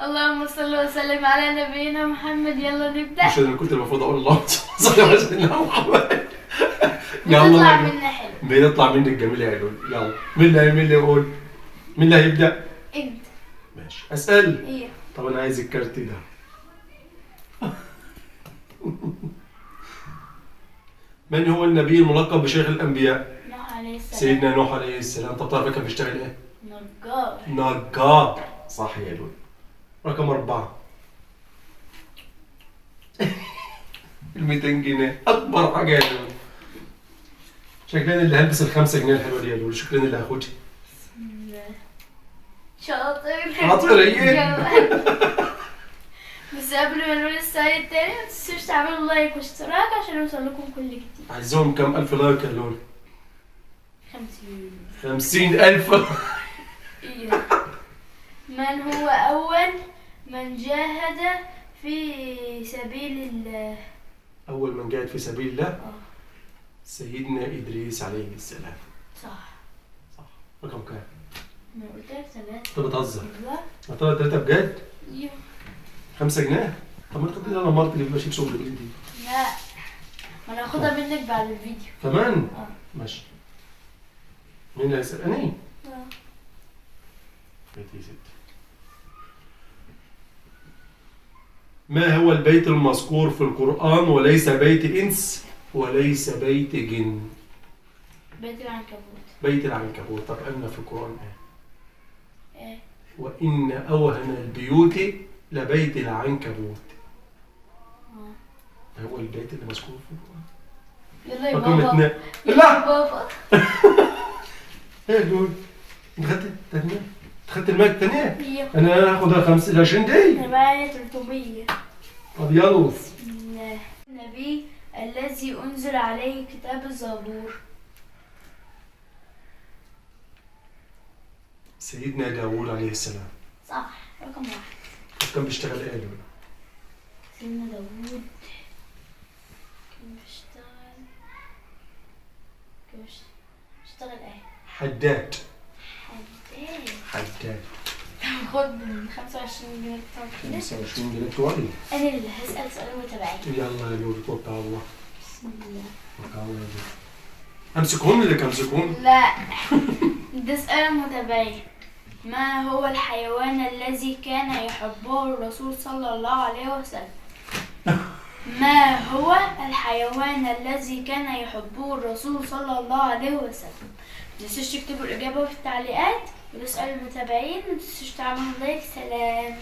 اللهم صل وسلم على نبينا محمد. يلا نبدأ. مش انا كنت المفروض اقول اللهم صل على سيدنا محمد. بتطلع منا حلو. بيطلع منك جميل يا لول. يلا مين اللي يقول؟ مين اللي هيبدأ؟ انت. ماشي اسأل. ايه. طب انا عايز الكارت ده. من هو النبي الملقب بشيخ الانبياء؟ نوح عليه السلام. سيدنا نوح عليه السلام. طب تعرف كان بيشتغل ايه؟ نجار. نجار. صح يا لول. رقم 4. 200 جنيه اكبر حاجه يا لول. شكلنا اللي هلبس ال5 جنيه الحلوه دي يا لول. شكلنا اللي هاخدها. شاطر. شاطرين. بس قبل ما نقول السؤال التاني ما تنسوش تعملوا لايك واشتراك عشان يوصلكم كل جديد. عايزهم كم ألف لايك يا لول؟ 50. 50,000. إيه. من هو أول من جاهد في سبيل الله؟ أول من جاهد في سبيل الله؟ سيدنا إدريس عليه السلام. صح. رقم كام؟ ما قلت لك 3. أنت بتهزر. لا. يا ترى 3 بجد؟ ايوه. 5 جنيه؟ طب ما تاخدني أنا مرتي اللي بمشي بسوق بالإيد دي. لا. ما أنا هاخدها منك بعد الفيديو. كمان؟ ماشي. مين اللي هيسأل؟ أنا؟ بيتي يا ستي. ما هو البيت المذكور في القرآن وليس بيت إنس وليس بيت جن؟ بيت العنكبوت. بيت العنكبوت. طب قلنا في القرآن ايه؟ وإن أوهن البيوت لبيت العنكبوت. هو البيت اللي مذكور في القرآن. يلا يا رقم بابا. 2. يلا يا بابا. ايه دول؟ انت خدت الثانية؟ خدت الماء الثانية؟ ايوه. أنا هاخد ال 20 دي. أنا معايا 300. طب يلا. بسم الله. النبي الذي أنزل عليه كتاب الزبور. سيدنا داوود عليه السلام. صح. رقم 1. كان بيشتغل ايه دول؟ سيدنا داوود كان بيشتغل ايه؟ حداد. حداد. خد من 25 جنيه بتوعك كده. 25 جنيه بتوعي. أنا اللي هسأل سؤال متابعين. يلا يا لولو توكل على الله. بسم الله. توكل على الله يا لولو. امسكهم لك امسكهم. لا. ده سؤال متابعين. ما هو الحيوان الذي كان يحبه الرسول صلى الله عليه وسلم؟ ما هو الحيوان الذي كان يحبه الرسول صلى الله عليه وسلم؟ متنسوش تكتبوا الإجابة في التعليقات ونسأل المتابعين. متنسوش تعملوا لايك. سلام.